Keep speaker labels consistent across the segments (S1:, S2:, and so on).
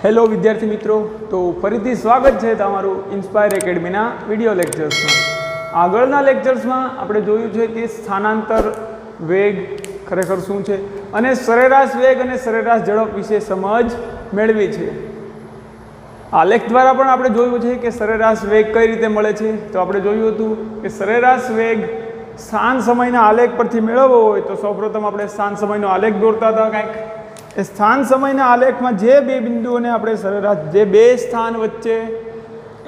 S1: Hello વિદ્યાર્થી મિત્રો, તો ફરીથી સ્વાગત છે તમારું ઇન્સ્પાયર એકેડમીના વિડીયો લેક્ચર્સમાં। આગળના લેક્ચર્સમાં આપણે જોયું છે કે સ્થાનાંતર વેગ ખરેખર શું છે અને સરેરાશ વેગ અને સરેરાશ ઝડપ વિશે સમજ મેળવી છે। આલેખ દ્વારા પણ આપણે જોયું છે કે સરેરાશ વેગ કઈ રીતે મળે છે। તો આપણે જોયું હતું કે સરેરાશ વેગ સ્થાન સમયના આલેખ પરથી મેળવવો હોય તો સૌપ્રથમ આપણે સ્થાન સમયનો આલેખ દોરતા હતા કંઈક। એ સ્થાન સમયના આલેખમાં જે બે બિંદુઓને આપણે સરેરાશ, જે બે સ્થાન વચ્ચે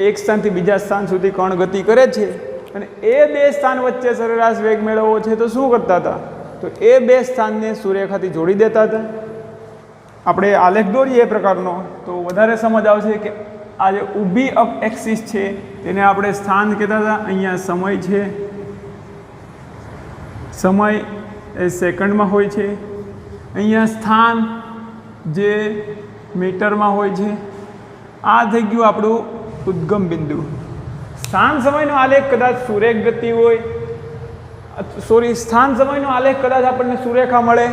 S1: એક સ્થાનથી બીજા સ્થાન સુધી કણ ગતિ કરે છે અને એ બે સ્થાન વચ્ચે સરેરાશ વેગ મેળવવો છે તો શું કરતા હતા? તો એ બે સ્થાનને સુરેખાથી જોડી દેતા હતા। આપણે આલેખ દોરીએ એ પ્રકારનો તો વધારે સમજ આવશે કે આ જે ઊભી એક્સિસ છે તેને આપણે સ્થાન કહેતા હતા। અહીંયા સમય છે, સમય એ સેકન્ડમાં હોય છે। અહીંયા સ્થાન જે મીટરમાં હોય છે। આ થઈ ગયું આપણું ઉદ્ગમ બિંદુ। સ્થાન સમયનો આલેખ કદાચ સુરેખ ગતિ હોય, સ્થાન સમયનો આલેખ કદાચ આપણને સુરેખા મળે।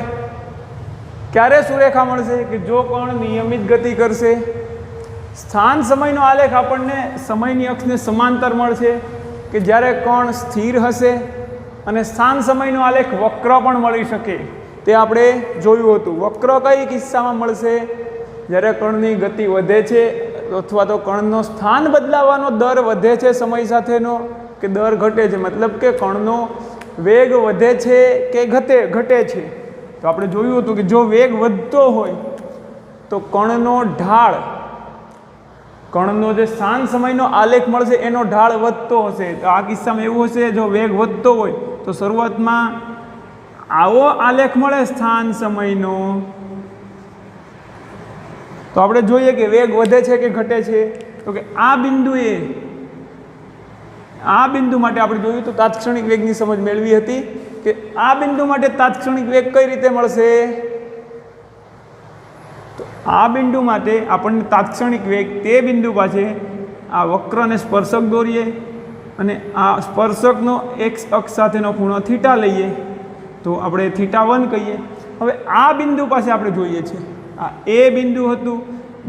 S1: ક્યારે સુરેખા મળશે? કે જો કણ નિયમિત ગતિ કરશે। સ્થાન સમયનો આલેખ આપણને સમયની અક્ષને સમાંતર મળશે કે જ્યારે કણ સ્થિર હશે, અને સ્થાન સમયનો આલેખ વક્ર પણ મળી શકે, તે આપણે જોયું હતું। વક્ર કઈ કિસ્સામાં મળશે? જ્યારે કણની ગતિ વધે છે અથવા તો કણનો સ્થાન બદલાવાનો દર વધે છે સમય સાથેનો, કે દર ઘટે છે, મતલબ કે કણનો વેગ વધે છે કે ઘટે છે। તો આપણે જોયું હતું કે જો વેગ વધતો હોય તો કણનો ઢાળ, કણનો જે સ્થાન સમયનો આલેખ મળશે એનો ઢાળ વધતો હશે। તો આ કિસ્સામાં એવું હશે, જો વેગ વધતો હોય તો શરૂઆતમાં આવો આલેખ મળે સ્થાન સમયનો, તો આપણે જોઈએ કે વેગ વધે છે કે ઘટે છે। તો કે આ બિંદુએ, આ બિંદુ માટે આપણે જોયું તો તાત્ક્ષણિક વેગની સમજ મેળવી હતી કે આ બિંદુ માટે તાત્ક્ષણિક વેગ કઈ રીતે મળશે? તો આ બિંદુ માટે આપણને તાત્ક્ષણિક વેગ તે બિંદુ પાસે આ વક્રને સ્પર્શક દોરીએ અને આ સ્પર્શકનો એક્સ અક્ષ સાથેનો ખૂણો થીટા લઈએ તો આપણે θ1 કહીએ। હવે આ બિંદુ પાસે આપણે જોઈએ છે, આ એ બિંદુ હતું,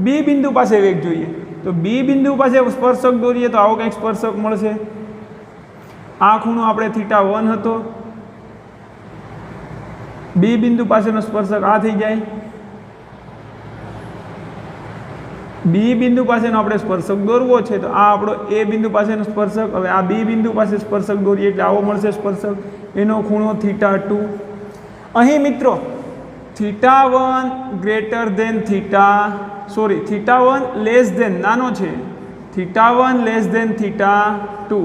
S1: બી બિંદુ પાસે વેગ જોઈએ તો બી બિંદુ પાસે સ્પર્શક દોરીએ તો આવો કંઈક સ્પર્શક મળશે। આ ખૂણો આપણે θ1 હતો, બી બિંદુ પાસેનો સ્પર્શક આ થઈ જાય, બી બિંદુ પાસેનો આપણે સ્પર્શક દોરવો છે તો આ આપણો એ બિંદુ પાસેનો સ્પર્શક। હવે આ બી બિંદુ પાસે સ્પર્શક દોરીએ એટલે આવો મળશે સ્પર્શક, એનો ખૂણો θ2। અહીં મિત્રો θ1 ગ્રેટર દેન θ1 લેસ દેન નાનો છે, θ1 લેસ દેન θ2।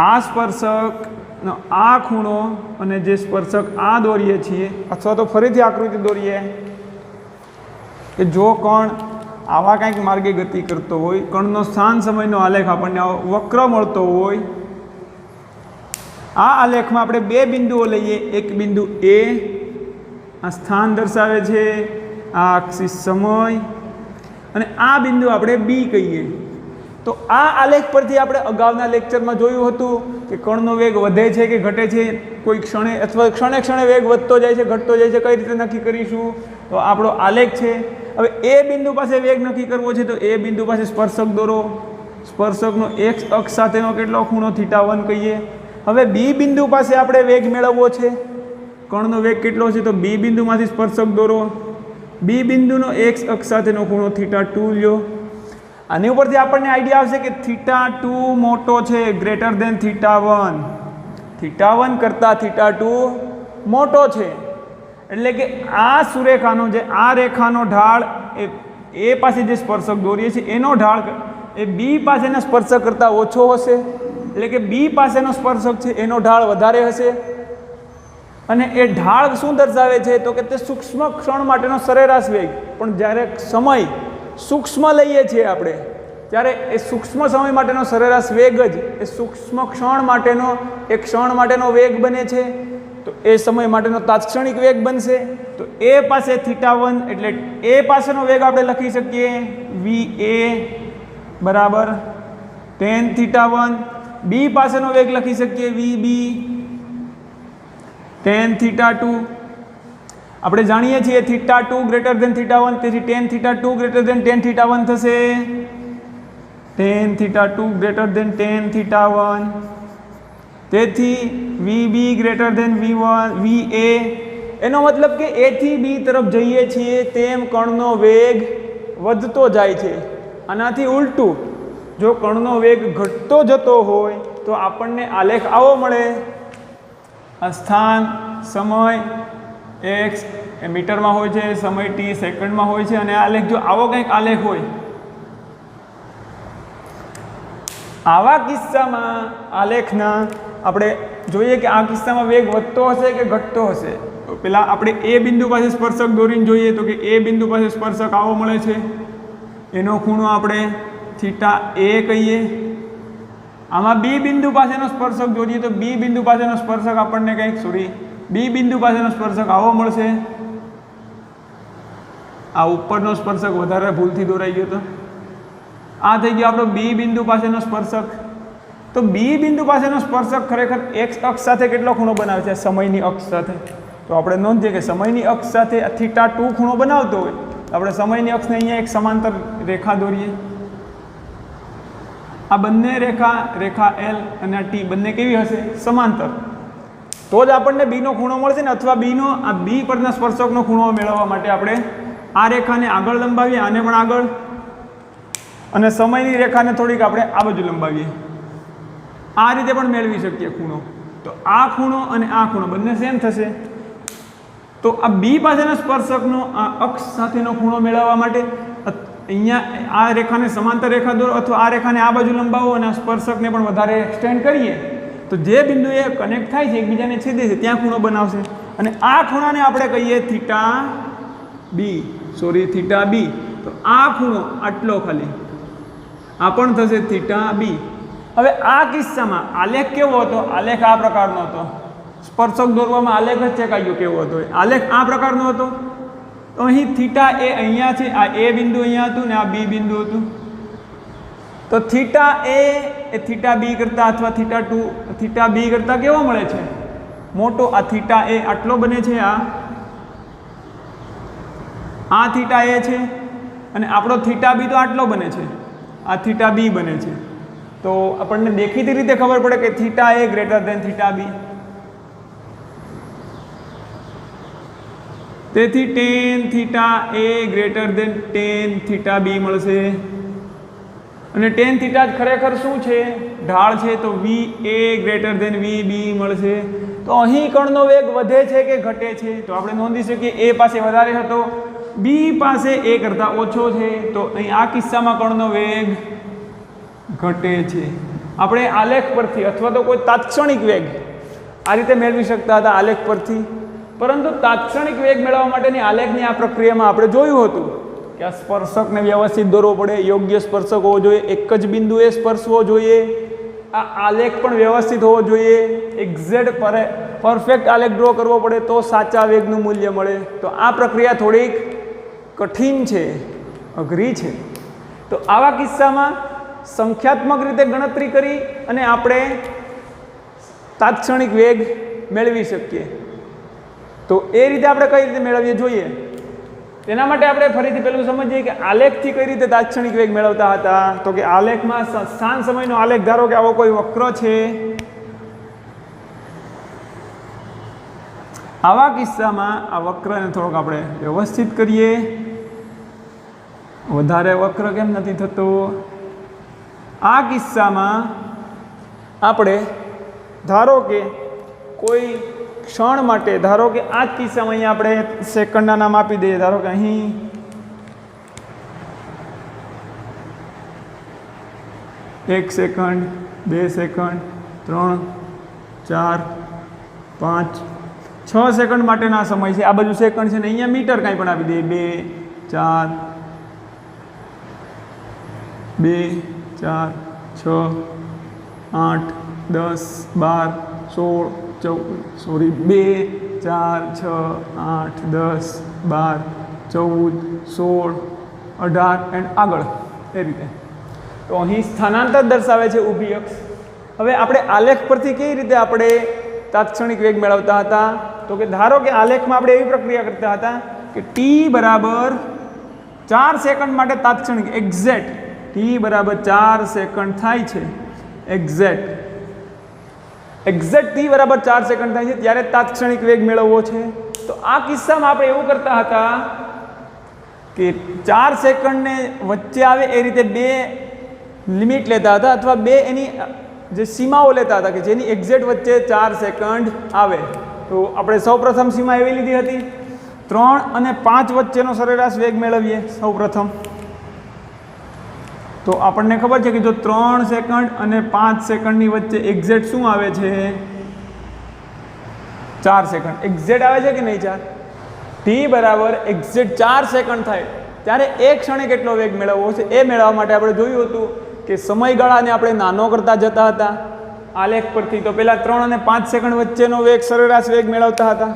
S1: આ સ્પર્શકનો આ ખૂણો અને જે સ્પર્શક આ દોરીએ છીએ, અથવા તો ફરીથી આકૃતિ દોરીએ કે જો કણ આવા કંઈક માર્ગે ગતિ કરતો હોય, કણનો સ્થાન સમયનો આલેખ આપણને વક્ર મળતો હોય, આ આલેખમાં આપણે બે બિંદુઓ લઈએ। એક બિંદુ એ, આ સ્થાન દર્શાવે છે, આ અક્ષિસ સમય, અને આ બિંદુ આપણે બી કહીએ। તો આ આલેખ પરથી આપણે અગાઉના લેક્ચરમાં જોયું હતું કે કણનો વેગ વધે છે કે ઘટે છે, કોઈ ક્ષણે અથવા ક્ષણે ક્ષણે વેગ વધતો જાય છે, ઘટતો જાય છે, કઈ રીતે નક્કી કરીશું? તો આપણો આલેખ છે। હવે એ બિંદુ પાસે વેગ નક્કી કરવો છે તો એ બિંદુ પાસે સ્પર્શક દોરો, સ્પર્શકનો એક્સ અક્ષ સાથેનો કેટલો ખૂણો θ1 કહીએ। હવે બી બિંદુ પાસે આપણે વેગ મેળવવો છે, કણનો વેગ કેટલો છે તો બી બિંદુમાંથી સ્પર્શક દોરો, બી બિંદુનો એક્સ અક્ષ સાથેનો ખૂણો θ2 લ્યો। આની ઉપરથી આપણને આઈડિયા આવશે કે θ2 મોટો છે, ગ્રેટર દેન θ1, θ1 કરતાં θ2 મોટો છે। એટલે કે આ સુરેખાનો જે આ રેખાનો ઢાળ એ પાસે જે સ્પર્શક દોરીએ છીએ એનો ઢાળ એ બી પાસેના સ્પર્શક કરતાં ઓછો હશે, એટલે કે બી પાસેનો સ્પર્શક છે એનો ઢાળ વધારે હશે। અને એ ઢાળ શું દર્શાવે છે? તો કે તે સૂક્ષ્મ ક્ષણ માટેનો સરેરાશ વેગ। પણ જ્યારે સમય સૂક્ષ્મ લઈએ છીએ આપણે, ત્યારે એ સૂક્ષ્મ સમય માટેનો સરેરાશ વેગ જ એ સૂક્ષ્મ ક્ષણ માટેનો એક ક્ષણ માટેનો વેગ બને છે, તો એ સમય માટેનો તાત્ક્ષણિક વેગ બનશે। તો એ પાસે θ1 એટલે એ પાસેનો વેગ આપણે લખી શકીએ VA બરાબર tan θ1, બી પાસેનો વેગ લખી શકીએ VB tan θ2। આપણે જાણીએ છીએ θ2 ગ્રેટર ધેન θ1, તેથી tan θ2 ગ્રેટર ધેન tan θ1 થશે, tan θ2 ગ્રેટર ધેન tan θ1, તેથી VB greater than V1 VA, એનો મતલબ કે A થી B તરફ જઈએ છીએ તેમ કણનો વેગ વધતો જાય છે. આનાથી ઉલટું, જો કણનો વેગ ઘટતો જતો હોય તો આપણને આલેખ આવો મળે. સ્થાન સમય x એ મીટરમાં હોય છે, સમય t સેકન્ડમાં હોય છે, અને આલેખ જો આવો કંઈક આલેખ હોય, આવા કિસ્સામાં આલેખના આપણે જોઈએ કે આ કિસ્સામાં વેગ વધતો હશે કે ઘટતો હશે. પહેલાં આપણે એ બિંદુ પાસે સ્પર્શક દોરીને જોઈએ તો કે એ બિંદુ પાસે સ્પર્શક આવો મળે છે, એનો ખૂણો આપણે θA કહીએ. આમાં બી બિંદુ પાસેનો સ્પર્શક દોરીએ તો બી બિંદુ પાસેનો સ્પર્શક આપણને કંઈક બી બિંદુ પાસેનો સ્પર્શક આવો મળશે. આ ઉપરનો સ્પર્શક વધારે ભૂલથી દોરાઈ ગયો હતો. આ થઈ ગયો આપણો બી બિંદુ પાસેનો સ્પર્શક. તો બી બિંદુ પાસેનો સ્પર્શક ખરેખર એક્સ અક્ષ સાથે કેટલો ખૂણો બનાવે છે? સમયની અક્ષ સાથે. તો આપણે નોંધીએ કે સમયની અક્ષ સાથે θ2 ખૂણો બનાવતો હોય તો આપણે સમયની અક્ષને અહીંયા એક સમાંતર રેખા દોરીએ. આ બંને રેખા L અને આ T બંને કેવી હશે? સમાંતર. તો જ આપણને બીનો ખૂણો મળશે ને, અથવા બીનો આ બી પરના સ્પર્શકનો ખૂણો મેળવવા માટે આપણે આ રેખાને આગળ લંબાવીએ, આને પણ આગળ, અને સમયની રેખાને થોડીક આપણે આ બાજુ લંબાવીએ. આ રીતે પણ મેળવી શકીએ ખૂણો. તો આ ખૂણો અને આ ખૂણો બંને સેમ થશે. તો આ બી પાસેના સ્પર્શકનો આ અક્ષ સાથેનો ખૂણો મેળવવા માટે અહીંયા આ રેખાને સમાંતર રેખા દોરો, અથવા આ રેખાને આ બાજુ લંબાવો અને આ સ્પર્શકને પણ વધારે એક્સટેન્ડ કરીએ તો જે બિંદુએ કનેક્ટ થાય છે, એકબીજાને છેદે છે, ત્યાં ખૂણો બનાવશે. અને આ ખૂણાને આપણે કહીએ θB. તો આ ખૂણો આટલો ખાલી, આ પણ થશે θB. હવે આ કિસ્સામાં આલેખ કેવો હતો? આલેખ આ પ્રકારનો હતો. સ્પર્શક દોરવામાં આલેખ જ ચેકાયો કેવો હતો. આલેખ આ પ્રકારનો હતો. તો અહીં θA અહીંયા છે, આ A બિંદુ અહીંયા હતું ને આ B બિંદુ હતું. તો θA એ θB કરતાં અથવા θB કરતાં કેવો મળે છે? મોટો. આ θA આટલો બને છે, આ θA છે, અને આપણો θB તો આટલો બને છે, આ θB બને છે. તો આપણને દેખીતી રીતે ખબર પડે કે θA ગ્રેટર ધેન θB. તેથી tan θA greater than tan θB મળશે. અને tan θ જ ખરેખર શું છે? ઢાળ છે. તો VA ગ્રેટર ધેન VB મળશે. તો અહીં કણનો વેગ વધે છે કે ઘટે છે? તો આપણે નોંધી શકીએ A પાસે વધારે હતો, B પાસે A કરતાં ઓછો છે. તો અહીં આ કિસ્સામાં કણનો વેગ ઘટે છે. આપણે આલેખ પરથી અથવા તો કોઈ તાત્ક્ષણિક વેગ આ રીતે મેળવી શકતા હતા આલેખ પરથી, પરંતુ તાત્ક્ષણિક વેગ મેળવવા માટેની આલેખની આ પ્રક્રિયામાં આપણે જોયું હતું કે આ સ્પર્શકને વ્યવસ્થિત દોરવો પડે, યોગ્ય સ્પર્શક હોવો જોઈએ, એક જ બિંદુએ સ્પર્શવો જોઈએ, આ આલેખ પણ વ્યવસ્થિત હોવો જોઈએ, એક્ઝેક્ટ પરફેક્ટ આલેખ ડ્રો કરવો પડે તો સાચા વેગનું મૂલ્ય મળે. તો આ પ્રક્રિયા થોડીક કઠિન છે, અઘરી છે. તો આવા કિસ્સામાં સંખ્યાત્મક રીતે ગણતરી કરી અને આપણે તાત્ક્ષણિક વેગ મેળવી શકીએ. તો એ રીતે આપણે કઈ રીતે મેળવીએ જોઈએ. તેના માટે આપણે ફરીથી પેલું સમજીએ કે આલેખથી કઈ રીતે તાત્ક્ષણિક વેગ મેળવતા હતા. તો કે આલેખમાં સ્થાન સમયનો આલેખ, ધારો કે આવો કોઈ વક્ર છે. આવા કિસ્સામાં આ વક્રને થોડોક આપણે વ્યવસ્થિત કરીએ. વધારે વક્ર કેમ નથી થતો? આ કિસ્સામાં આપણે ધારો કે કોઈ ક્ષણ માટે, ધારો કે આ જ કિસ્સામાં અહીંયા આપણે સેકન્ડના નામ આપી દઈએ. ધારો કે અહીં 1 સેકન્ડ, 2 સેકન્ડ, 3, 4, 5, 6 સેકન્ડ માટેના સમય છે. આ બાજુ સેકન્ડ છે ને અહીંયા મીટર કાંઈ પણ આપી દઈએ. 2, 4, 6, 8, 10, 12, 16, 2, 4, 6, 8, 10, 12, 14, 16, 18 એન્ડ આગળ એ રીતે. તો અહીં સ્થાનાંતર દર્શાવે છે ઊભી અક્ષ. હવે આપણે આલેખ પરથી કેવી રીતે આપણે તાત્ક્ષણિક વેગ મેળવતા હતા? તો કે ધારો કે આલેખમાં આપણે એવી પ્રક્રિયા કરતા હતા કે ટી બરાબર 4 સેકન્ડ માટે તાત્ક્ષણિક એક્ઝેક્ટ ટી બરાબર 4 સેકન્ડ થાય છે, એક્ઝેક્ટ ટી બરાબર 4 સેકન્ડ થાય છે ત્યારે તાત્ક્ષણિક વેગ મેળવવો છે. તો આ કિસ્સામાં આપણે એવું કરતા હતા કે 4 સેકન્ડને વચ્ચે આવે એ રીતે 2 લિમિટ લેતા હતા અથવા 2 એની જે સીમાઓ લેતા હતા કે જેની એક્ઝેક્ટ વચ્ચે 4 સેકન્ડ આવે. તો આપણે સૌપ્રથમ સીમા એવી લીધી હતી 3 અને 5 વચ્ચેનો સરેરાશ વેગ મેળવીએ સૌપ્રથમ. તો આપણને ખબર છે કે જો 3 સેકન્ડ અને 5 સેકન્ડની વચ્ચે એક્ઝેક્ટ શું આવે છે? 4 સેકન્ડ એક્ઝેક્ટ આવે છે કે નહીં? 4 ટી બરાબર એક્ઝેક્ટ 4 સેકન્ડ થાય ત્યારે એક ક્ષણે કેટલો વેગ મેળવવો છે એ મેળવવા માટે આપણે જોયું હતું કે સમયગાળાને આપણે નાનો કરતા જતા હતા આલેખ પરથી. તો પહેલાં 3 અને 5 સેકન્ડ વચ્ચેનો વેગ સરેરાશ વેગ મેળવતા હતા.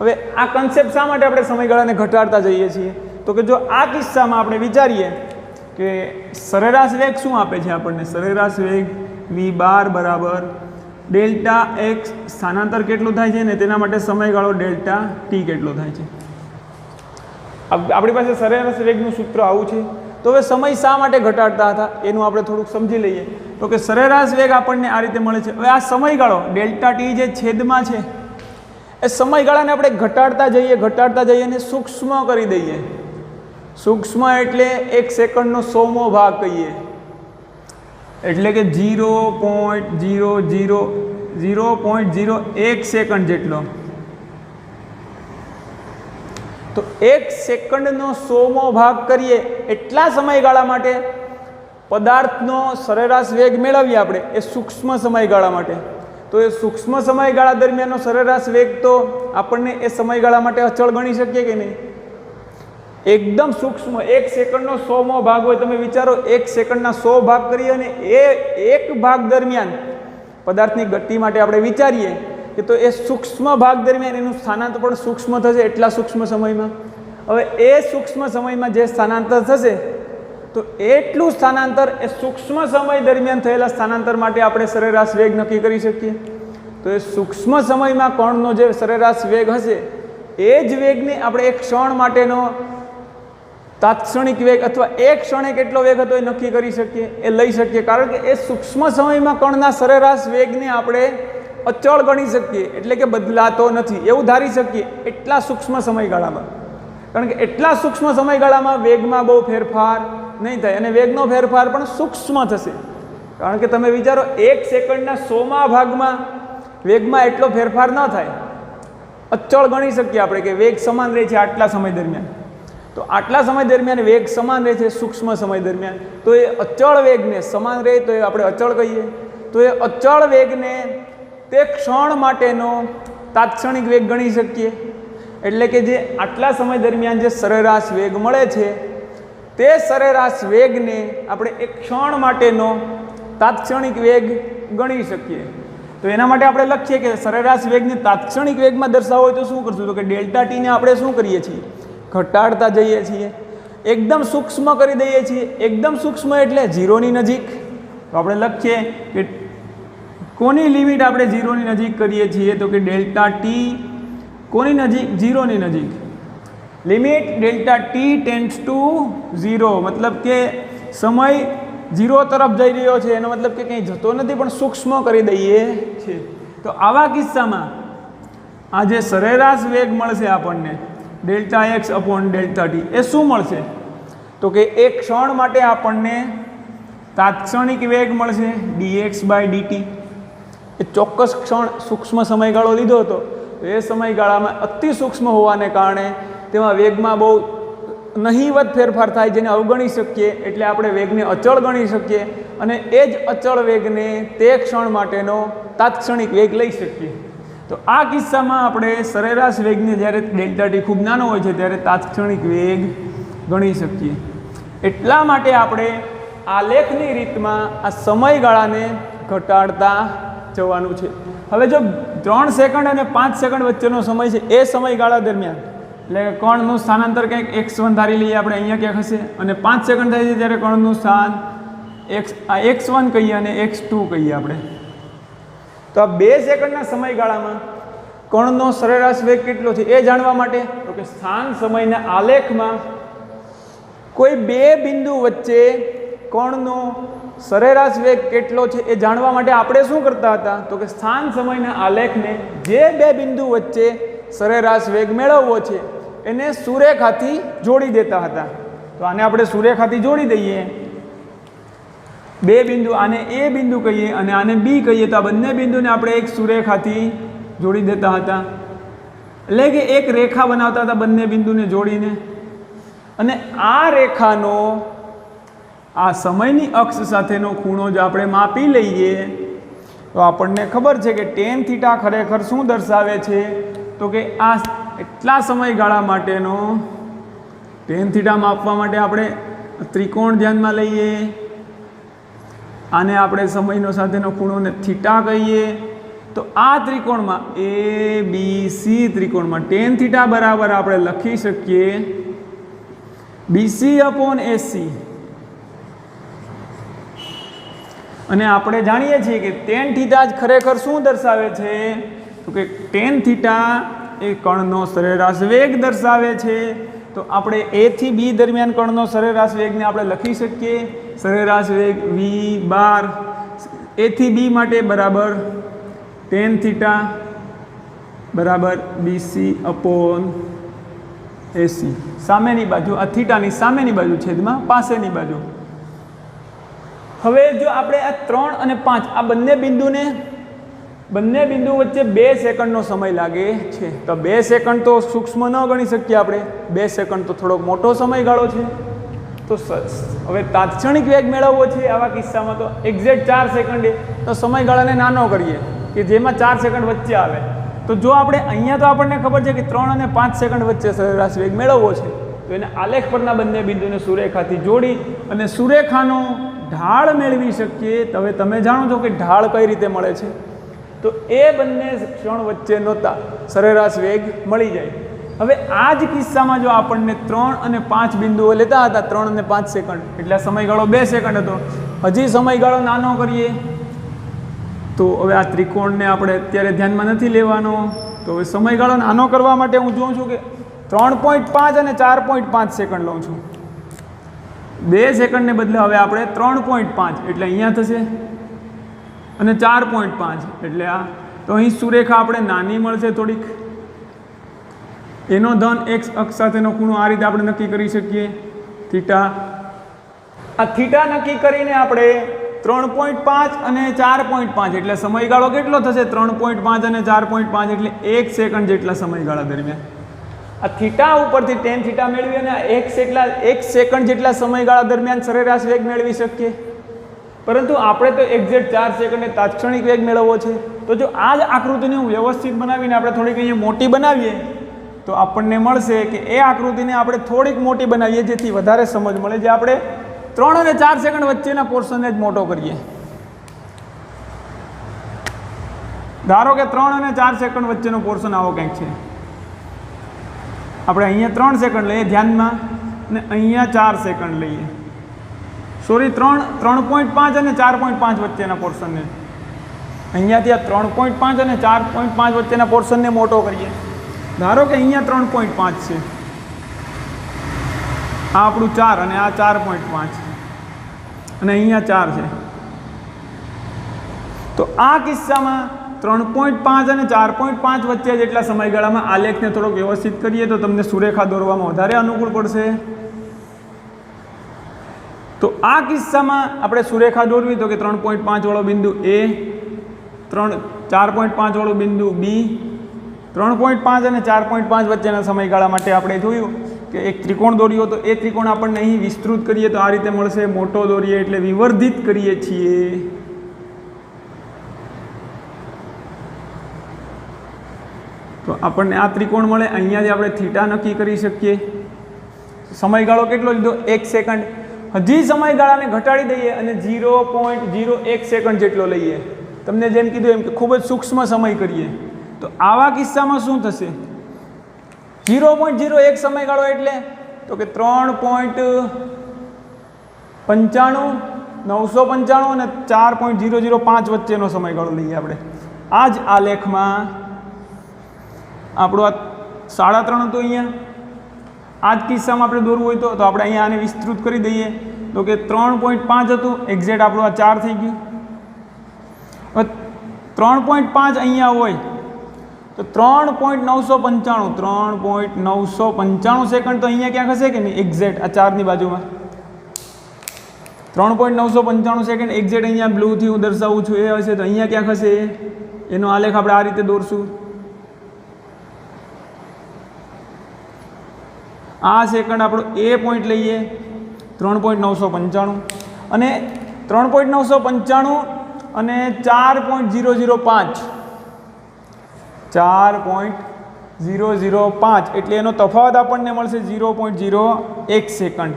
S1: હવે આ કન્સેપ્ટ શા માટે આપણે સમયગાળાને ઘટાડતા જઈએ છીએ? તો કે જો આ કિસ્સામાં આપણે વિચારીએ કે સરેરાશ વેગ શું આપે છે આપણને? સરેરાશ વેગ v12 બરાબર ડેલ્ટા એક્સ સ્થાનાંતર કેટલું થાય છે ને તેના માટે સમયગાળો ડેલ્ટા ટી કેટલો થાય છે. આપણી પાસે સરેરાશ વેગનું સૂત્ર આવું છે. તો હવે સમય શા માટે ઘટાડતા હતા એનું આપણે થોડુંક સમજી લઈએ. તો કે સરેરાશ વેગ આપણને આ રીતે મળે છે. હવે આ સમયગાળો ડેલ્ટા ટી જે છેદમાં છે એ સમયગાળાને આપણે ઘટાડતા જઈએ અને સૂક્ષ્મ કરી દઈએ. સૂક્ષ્મ એટલે 1 સેકન્ડનો 100મો ભાગ કહીએ એટલે કે 0.001 સેકન્ડ જેટલો. તો 1 સેકન્ડનો 100મો ભાગ કરીએ એટલા સમયગાળા માટે પદાર્થનો સરેરાશ વેગ મેળવીએ આપણે એ સૂક્ષ્મ સમયગાળા માટે. તો એ સૂક્ષ્મ સમયગાળા દરમિયાનનો સરેરાશ વેગ તો આપણને એ સમયગાળા માટે અચળ ગણી શકીએ કે નહીં? એકદમ સૂક્ષ્મ 1 સેકન્ડનો 100મો ભાગ હોય. તમે વિચારો 1 સેકન્ડના 100 ભાગ કરીએ અને એ એક ભાગ દરમિયાન પદાર્થની ગતિ માટે આપણે વિચારીએ કે તો એ સૂક્ષ્મ ભાગ દરમિયાન એનું સ્થાનાંતર પણ સૂક્ષ્મ થશે એટલા સૂક્ષ્મ સમયમાં. હવે એ સૂક્ષ્મ સમયમાં જે સ્થાનાંતર થશે તો એટલું સ્થાનાંતર એ સૂક્ષ્મ સમય દરમિયાન થયેલા સ્થાનાંતર માટે આપણે સરેરાશ વેગ નક્કી કરી શકીએ. તો એ સૂક્ષ્મ સમયમાં કણનો જે સરેરાશ વેગ હશે એ જ વેગને આપણે એક ક્ષણ માટેનો તાત્ક્ષણિક વેગ અથવા એક ક્ષણે કેટલો વેગ હતો એ નક્કી કરી શકીએ, એ લઈ શકીએ. કારણ કે એ સૂક્ષ્મ સમયમાં કણના સરેરાશ વેગને આપણે અચળ ગણી શકીએ એટલે કે બદલાતો નથી એવું ધારી શકીએ એટલા સૂક્ષ્મ સમયગાળામાં. કારણ કે એટલા સૂક્ષ્મ સમયગાળામાં વેગમાં બહુ ફેરફાર નહીં થાય અને વેગનો ફેરફાર પણ સૂક્ષ્મ થશે. કારણ કે તમે વિચારો 1 સેકન્ડના 100મા ભાગમાં વેગમાં એટલો ફેરફાર ન થાય. અચળ ગણી શકીએ આપણે કે વેગ સમાન રહે છે આટલા સમય દરમિયાન. તો આટલા સમય દરમિયાન વેગ સમાન રહે છે સૂક્ષ્મ સમય દરમિયાન. તો એ અચળ વેગને સમાન રહે તો એ આપણે અચળ કહીએ. તો એ અચળ વેગને તે ક્ષણ માટેનો તાત્ક્ષણિક વેગ ગણી શકીએ. એટલે કે જે આટલા સમય દરમિયાન જે સરેરાશ વેગ મળે છે તે સરેરાશ વેગને આપણે એક ક્ષણ માટેનો તાત્ક્ષણિક વેગ ગણી શકીએ. તો એના માટે આપણે લખીએ કે સરેરાશ વેગને તાત્ક્ષણિક વેગમાં દર્શાવવો હોય તો શું કરશું? તો કે ડેલ્ટા ટીને આપણે શું કરીએ છીએ? ઘટાડતા જઈએ છીએ, એકદમ સૂક્ષ્મ કરી દઈએ છીએ. એકદમ સૂક્ષ્મ એટલે 0ની નજીક. તો આપણે લખીએ કે કોની લિમિટ આપણે 0ની નજીક કરીએ છીએ? તો કે ડેલ્ટા ટી કોની નજીક? 0ની નજીક. Limit delta T tends to 0 મતલબ કે સમય 0 તરફ જઈ રહ્યો છે એનો મતલબ કે કંઈ જતો નથી પણ સૂક્ષ્મ કરી દઈએ છીએ. તો આવા કિસ્સામાં આ જે સરેરાશ વેગ મળશે આપણને delta x upon delta t એ શું મળશે? તો કે એક ક્ષણ માટે આપણને તાત્ક્ષણિક વેગ મળશે dx/dt. એ ચોક્કસ ક્ષણ સૂક્ષ્મ સમયગાળો લીધો હતો તો એ સમયગાળામાં અતિ સૂક્ષ્મ હોવાને કારણે તેમાં વેગમાં બહુ નહીવત ફેરફાર થાય જેને અવગણી શકીએ એટલે આપણે વેગને અચળ ગણી શકીએ અને એ જ અચળ વેગને તે ક્ષણ માટેનો તાત્ક્ષણિક વેગ લઈ શકીએ. તો આ કિસ્સામાં આપણે સરેરાશ વેગને જ્યારે ડેલ્ટા ટી ખૂબ નાનો હોય છે ત્યારે તાત્ક્ષણિક વેગ ગણી શકીએ. એટલા માટે આપણે આલેખની રીતમાં આ સમયગાળાને ઘટાડતા જવાનું છે. હવે જો 3 સેકન્ડ અને 5 સેકન્ડ વચ્ચેનો સમય છે એ સમયગાળા દરમિયાન એટલે કણનું સ્થાનાંતર કંઈક x1 ધારી લઈએ આપણે અહીંયા ક્યાંક હશે અને 5 સેકન્ડ થાય છે ત્યારે કણનું સ્થાન x1 કહીએ અને x2 કહીએ આપણે. તો આ 2 સેકન્ડના સમયગાળામાં કણનો સરેરાશ વેગ કેટલો છે એ જાણવા માટે તો કે સ્થાન સમયના આલેખમાં કોઈ 2 બિંદુ વચ્ચે કણનો સરેરાશ વેગ કેટલો છે એ જાણવા માટે આપણે શું કરતા હતા તો કે સ્થાન સમયના આલેખને જે 2 બિંદુ વચ્ચે સરેરાશ વેગ મેળવવો છે એને સુરેખાથી જોડી દેતા હતા. તો આને આપણે સુરેખાથી જોડી દઈએ. 2 બિંદુ, આને એ બિંદુ કહીએ અને આને બી કહીએ, તો આ બંને બિંદુને આપણે એક સુરેખાથી જોડી દેતા હતા. એટલે કે એક રેખા બનાવતા હતા બંને બિંદુને જોડીને, અને આ રેખાનો આ સમયની અક્ષ સાથેનો ખૂણો જો આપણે માપી લઈએ તો આપણને ખબર છે કે tan θ ખરેખર શું દર્શાવે છે તો કે આ એટલા સમયગાળા માટેનો tan θ માપવા માટે આપણે ત્રિકોણ ધ્યાનમાં લઈએ. આને આપણે સમયનો સાથેનો ખૂણોને થીટા કહીએ. તો આ ત્રિકોણમાં ABC ત્રિકોણમાં tan θ બરાબર આપણે લખી શકીએ BC/AC. અને આપણે જાણીએ છીએ કે tan θ જ ખરેખર શું દર્શાવે છે તો કે tan θ એ કણનો સરેરાશ વેગ દર્શાવે છે. તો આપણે A થી B દરમિયાન કણનો સરેરાશ વેગને આપણે લખી શકીએ સરેરાશ વેગ V બાર A થી B માટે બરાબર tan θ બરાબર BC/AC. સામેની બાજુ આ થીટાની સામેની બાજુ છેદમાં પાસેની બાજુ. હવે જો આપણે આ 3 અને 5 આ બંને બિંદુ વચ્ચે 2 સેકન્ડનો સમય લાગે છે. તો 2 સેકન્ડ તો સૂક્ષ્મ ન ગણી શકીએ આપણે, 2 સેકન્ડ તો થોડોક મોટો સમયગાળો છે. તો હવે તાત્ક્ષણિક વેગ મેળવવો છે આવા કિસ્સામાં તો એક્ઝેક્ટ 4 સેકન્ડે તો સમયગાળાને નાનો કરીએ કે જેમાં 4 સેકન્ડ વચ્ચે આવે. તો જો આપણે અહીંયા તો આપણને ખબર છે કે 3 અને 5 સેકન્ડ વચ્ચે સરેરાશ વેગ મેળવવો છે, તો એને આલેખ પરના બંને બિંદુને સુરેખાથી જોડી અને સુરેખાનો ઢાળ મેળવી શકીએ. તો હવે તમે જાણો છો કે ઢાળ કઈ રીતે મળે છે. તો એ બંને ક્ષણ વચ્ચેનો સરેરાશ વેગ મળી જાય. હવે આ જ કિસ્સામાં જો આપણને 3 અને 5 બિંદુઓ લેતા હતા, 3 અને 5 સેકન્ડ એટલે સમયગાળો 2 સેકન્ડ હતો. હજી સમયગાળો નાનો કરીએ તો હવે આ ત્રિકોણને આપણે અત્યારે ધ્યાનમાં નથી લેવાનો. તો હવે સમયગાળો નાનો કરવા માટે હું જોઉં છું કે 3.5 અને 4.5 સેકન્ડ લઉં છું. 2 સેકન્ડને બદલે હવે આપણે 3.5 એટલે અહીંયા થશે અને 4.5 એટલે આ. તો અહીં સુરેખા આપણે નાની મળશે થોડીક. એનો ધન x અક્ષ સાથેનો ખૂણો આ રીતે આપણે નક્કી કરી શકીએ થીટા. આ થીટા નક્કી કરીને આપણે 3.5 અને 4.5 એટલે સમયગાળો કેટલો થશે 3.5 અને 4.5 એટલે 1 સેકન્ડ જેટલા સમયગાળા દરમિયાન આ થીટા ઉપરથી tan θ મેળવી અને 1 સેકન્ડ જેટલા સમયગાળા દરમિયાન સરેરાશ વેગ મેળવી શકીએ. પરંતુ આપણે તો એક્ઝેક્ટ 4 સેકન્ડે તાત્ક્ષણિક વેગ મેળવવો છે. તો જો આ જ આકૃતિને હું વ્યવસ્થિત બનાવીને આપણે થોડીક અહીંયા મોટી બનાવીએ તો આપણને મળશે કે એ આકૃતિને આપણે થોડીક મોટી બનાવીએ જેથી વધારે સમજ મળે. જે આપણે 3 અને 4 સેકન્ડ વચ્ચેના પોર્શનને જ મોટો કરીએ. ધારો કે 3 અને 4 સેકન્ડ વચ્ચેનો પોર્શન આવો કંઈક છે. આપણે અહીંયા 3 સેકન્ડ લઈએ ધ્યાનમાં અને અહીંયા 4 સેકન્ડ લઈએ. સોરી 3.5 અને 4.5 વચ્ચેના પોર્શનને અહીંયાથી આ 3.5 અને 4.5 વચ્ચેના પોર્શનને મોટો કરીએ. ધારો કે અહીંયા 3.5 છે, આ આપણું 4 અને આ 4.5 અને અહીંયા 4 છે. તો આ કિસ્સામાં 3.5 અને 4.5 વચ્ચે જેટલા સમયગાળામાં આલેખને થોડોક વ્યવસ્થિત કરીએ તો તમને સુરેખા દોરવામાં વધારે અનુકૂળ પડશે. તો આ કિસ્સામાં આપણે સુરેખા દોરવી તો કે 3.5 વાળો બિંદુ A, 4.5 વાળું બિંદુ B, 3.5 અને 4.5 વચ્ચેના સમયગાળા માટે આપણે જોયું કે એક ત્રિકોણ દોર્યો તો એ ત્રિકોણ આપણને અહીં વિસ્તૃત કરીએ તો આ રીતે મળશે. મોટો દોરીએ એટલે વિવર્ધિત કરીએ છીએ. તો આપણને આ ત્રિકોણ મળે. અહીંયા જ આપણે થીટા નક્કી કરી શકીએ. સમયગાળો કેટલો લીધો 1 સેકન્ડ. હજી સમયગાળાને ઘટાડી દઈએ અને 0.01 સેકન્ડ જેટલો લઈએ. તમને જેમ કીધું એમ કે ખૂબ જ સૂક્ષ્મ સમય કરીએ. તો આવા કિસ્સામાં શું થશે 0.01 સમયગાળો એટલે તો કે 3.95 995 અને 4.005 વચ્ચેનો સમયગાળો લઈએ આપણે. આ જ આલેખમાં આપણું આ 3.5 હતું અહીંયા, આ જ કિસ્સામાં આપણે દોરવું હોય તો આપણે અહીંયા આને વિસ્તૃત કરી દઈએ તો કે 3.5 હતું, એક્ઝેક્ટ આપણું આ 4 થઈ ગયું. હવે 3.5 અહીંયા હોય તો 3.995 સેકન્ડ તો અહીંયા ક્યાંક હશે કે નહીં, એક્ઝેક્ટ આ 4ની બાજુમાં 3.995 સેકન્ડ એક્ઝેક્ટ અહીંયા બ્લુથી હું દર્શાવું છું એ હશે તો અહીંયા ક્યાંક હશે. એનો આલેખ આપણે આ રીતે દોરશું. આ સેકન્ડ આપણો એ પોઈન્ટ લઈએ 3.995 અને 3.995 અને 4.005 એટલે એનો તફાવત આપણને મળશે 0.01 સેકન્ડ.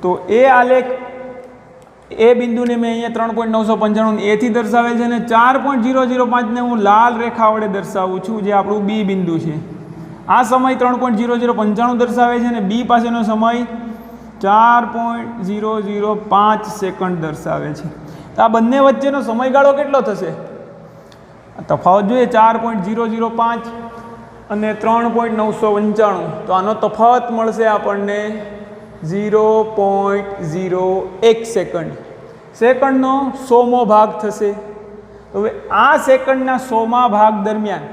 S1: તો એ આલેખ એ બિંદુને મેં અહીંયા 3.995 એથી દર્શાવેલ છે અને 4.005ને હું લાલ રેખા વડે દર્શાવું છું જે આપણું બી બિંદુ છે. આ સમય 3.0095 દર્શાવે છે અને બી પાસેનો સમય 4.005 સેકન્ડ દર્શાવે છે. તો આ બંને વચ્ચેનો સમયગાળો કેટલો થશે? તફાવત જોઈએ 4.005 અને 3.995 તો આનો તફાવત મળશે આપણને 0.01 સેકન્ડ. સેકન્ડનો 100મો ભાગ થશે. હવે આ સેકન્ડના 100મા ભાગ દરમિયાન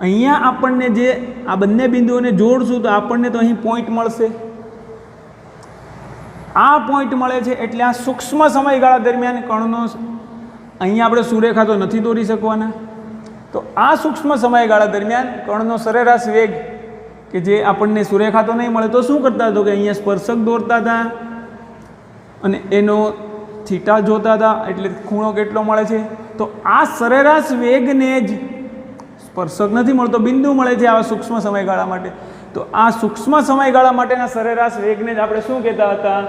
S1: અહીંયા આપણને જે આ બંને બિંદુઓને જોડશું તો આપણને તો અહીં પોઈન્ટ મળશે. આ પોઈન્ટ મળે છે એટલે આ સૂક્ષ્મ સમયગાળા દરમિયાન કણનો અહીંયા આપણે સુરેખા તો નથી દોરી શકવાના. તો આ સૂક્ષ્મ સમયગાળા દરમિયાન કણનો સરેરાશ વેગ કે જે આપણને સુરેખા તો નહીં મળે તો શું કરતા હતો કે અહીંયા સ્પર્શક દોરતા હતા અને એનો થીટા જોતા હતા એટલે ખૂણો કેટલો મળે છે. તો આ સરેરાશ વેગને જ સ્પર્શક નથી મળતો, બિંદુ મળે છે આવા સૂક્ષ્મ સમયગાળા માટે. તો આ સૂક્ષ્મ સમયગાળા માટેના સરેરાશ વેગને જ આપણે શું કહેતા હતા?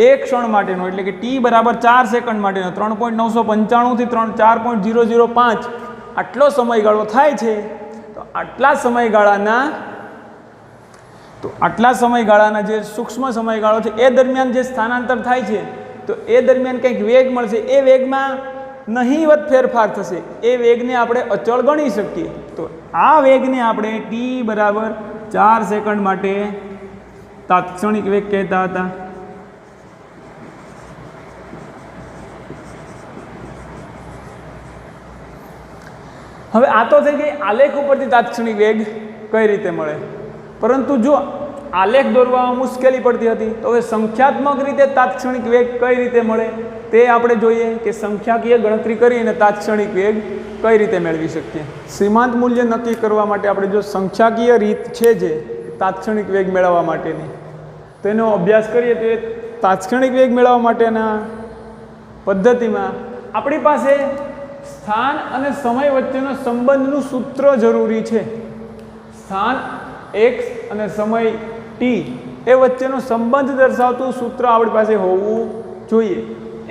S1: એક ક્ષણ માટેનો એટલે કે t બરાબર 4 સેકન્ડ માટેનો 3.995 થી 4.005 આટલો સમયગાળો થાય છે. તો આટલા સમયગાળાના જે સૂક્ષ્મ સમયગાળો છે એ દરમિયાન જે સ્થાનાંતર થાય છે તો એ દરમિયાન કંઈક વેગ મળશે. એ વેગમાં નહીવત ફેરફાર થશે. એ વેગને આપણે અચળ ગણી શકીએ. તો આ વેગને આપણે t બરાબર 4 સેકન્ડ માટે તાત્ક્ષણિક વેગ કહેતા હતા. હવે આ તો થઈ ગઈ આલેખ ઉપરથી તાત્ક્ષણિક વેગ કઈ રીતે મળે. પરંતુ જો આલેખ દોરવામાં મુશ્કેલી પડતી હતી તો હવે સંખ્યાત્મક રીતે તાત્ક્ષણિક વેગ કઈ રીતે મળે તે આપણે જોઈએ કે સંખ્યાકીય ગણતરી કરીને તાત્ક્ષણિક વેગ કઈ રીતે મેળવી શકીએ. સીમાંત મૂલ્ય નક્કી કરવા માટે આપણે જો સંખ્યાકીય રીત છે જે તાત્ક્ષણિક વેગ મેળવવા માટેની તેનો અભ્યાસ કરીએ તો એ તાત્ક્ષણિક વેગ મેળવવા માટેના પદ્ધતિમાં આપણી પાસે સ્થાન અને સમય વચ્ચેનો સંબંધનું સૂત્ર જરૂરી છે. સ્થાન x અને સમય t એ વચ્ચેનો સંબંધ દર્શાવતું સૂત્ર આપણી પાસે હોવું જોઈએ.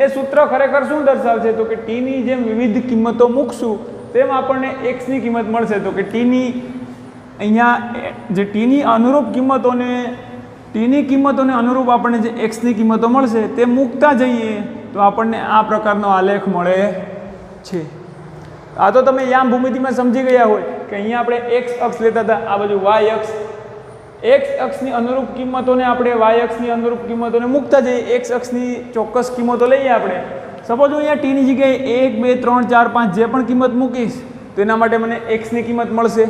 S1: એ સૂત્ર ખરેખર શું દર્શાવશે તો કે t ની જેમ વિવિધ કિંમતો મૂકશું તેમ આપણને x ની કિંમત મળશે. તો કે t ની અહીંયા જે t ની અનુરૂપ કિંમતોને અનુરૂપ આપણને જે x ની કિંમતો મળશે તે મૂકતા જઈએ તો આપણને આ પ્રકારનો આલેખ મળે છે. આ તો તમે યામ ભૂમિતિમાં સમજી ગયા હોય કે અહીંયા આપણે x અક્ષ લેતા હતા, આ બાજુ y અક્ષ. x અક્ષની અનુરૂપ કિંમતોને આપણે y અક્ષની અનુરૂપ કિંમતોને મૂકતા જઈએ. x અક્ષની ચોક્કસ કિંમતો લઈએ આપણે. સપોઝ હું અહીંયા t ની જગ્યાએ 1 2 3 4 5 જે પણ કિંમત મૂકીશ તેના માટે મને x ની કિંમત મળશે.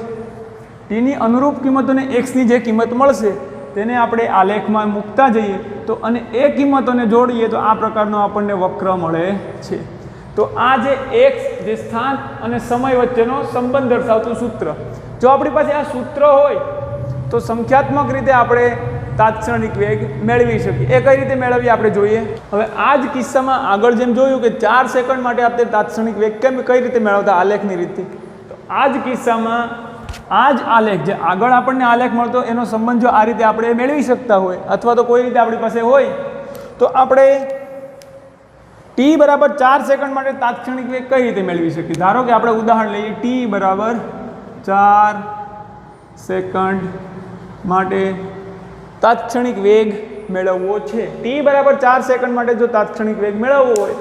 S1: t ની અનુરૂપ કિંમતોને x ની જે કિંમત મળશે તેને આપણે આલેખમાં મૂકતા જઈએ તો અને એ કિંમતોને જોડીએ તો આ પ્રકારનો આપણને વક્ર મળે છે. તો આ જે x જે સ્થાન અને સમય વચ્ચેનો સંબંધ દર્શાવતું સૂત્ર, જો આપણી પાસે આ સૂત્ર હોય તો સંખ્યાત્મક રીતે આપણે તાત્ક્ષણિક વેગ મેળવી શકીએ. એ કઈ રીતે મેળવીએ આપણે જોઈએ. હવે આ જ કિસ્સામાં આગળ જેમ જોયું કે 4 સેકન્ડ માટે આપણે તાત્ક્ષણિક વેગ કઈ રીતે મેળવતા આલેખની રીતથી, તો આ જ કિસ્સામાં આ જ આલેખ જે આગળ આપણને આલેખ મળતો એનો સંબંધ જો આ રીતે આપણે મેળવી શકતા હોય અથવા તો કોઈ રીતે આપણી પાસે હોય તો આપણે t બરાબર 4 સેકન્ડ માટે તાત્ક્ષણિક વેગ કઈ રીતે મેળવી શકીએ. ધારો કે આપણે ઉદાહરણ લઈએ t બરાબર 4 સેકન્ડ માટે તાત્ક્ષણિક વેગ મેળવવો છે. t બરાબર 4 સેકન્ડ માટે જો તાત્ક્ષણિક વેગ મેળવવો હોય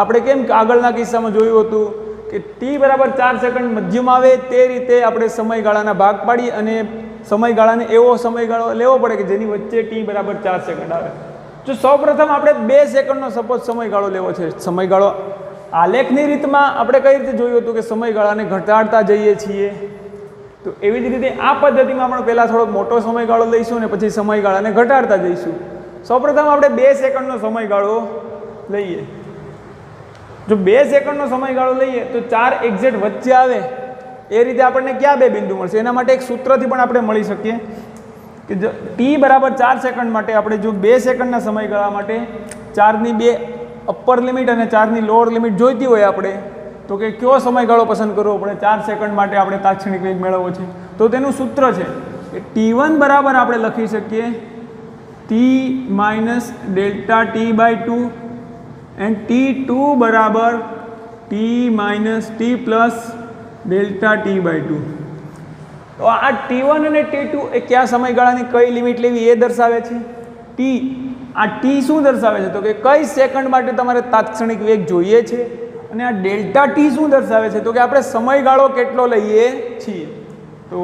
S1: આપણે કેમ કે આગળના કિસ્સામાં જોયું હતું કે t બરાબર 4 સેકન્ડ મધ્યમાં આવે તે રીતે આપણે સમયગાળાના ભાગ પાડી અને સમયગાળાને એવો સમયગાળો લેવો પડે કે જેની વચ્ચે t બરાબર 4 સેકન્ડ આવે. જો સૌપ્રથમ આપણે 2 સેકન્ડનો સપોઝ સમયગાળો લેવો છે. સમયગાળો આલેખની રીતમાં આપણે કઈ રીતે જોયું હતું કે સમયગાળાને ઘટાડતા જઈએ છીએ, તો એવી જ રીતે આ પદ્ધતિમાં પણ પહેલાં થોડોક મોટો સમયગાળો લઈશું અને પછી સમયગાળાને ઘટાડતા જઈશું. સૌપ્રથમ આપણે 2 સેકન્ડનો સમયગાળો લઈએ. જો 2 સેકન્ડનો સમયગાળો લઈએ તો 4 એક્ઝેક્ટ વચ્ચે આવે એ રીતે આપણને ક્યાં 2 બિંદુ મળશે? એના માટે એક સૂત્રથી પણ આપણે મળી શકીએ કે જો t બરાબર 4 સેકન્ડ માટે આપણે જો 2 સેકન્ડના સમયગાળા માટે 4ની 2 અપર લિમિટ અને 4ની લોઅર લિમિટ જોઈતી હોય આપણે, તો કે કયો સમયગાળો પસંદ કરવો પડે? 4 સેકન્ડ માટે આપણે તાત્ક્ષણિક વેગ મેળવવો છે તો તેનું સૂત્ર છે કે t1 બરાબર આપણે લખી શકીએ t minus delta t by 2 and t2 બરાબર t minus t plus delta t by 2. તો આ t1 અને t2 એ કયા સમયગાળાની કઈ લિમિટ લેવી એ દર્શાવે છે. આ t શું દર્શાવે છે? તો કે કઈ સેકન્ડ માટે તમારે તાત્ક્ષણિક વેગ જોઈએ છે. અને આ ડેલ્ટા t શું દર્શાવે છે? તો કે આપણે સમયગાળો કેટલો લઈએ છીએ. તો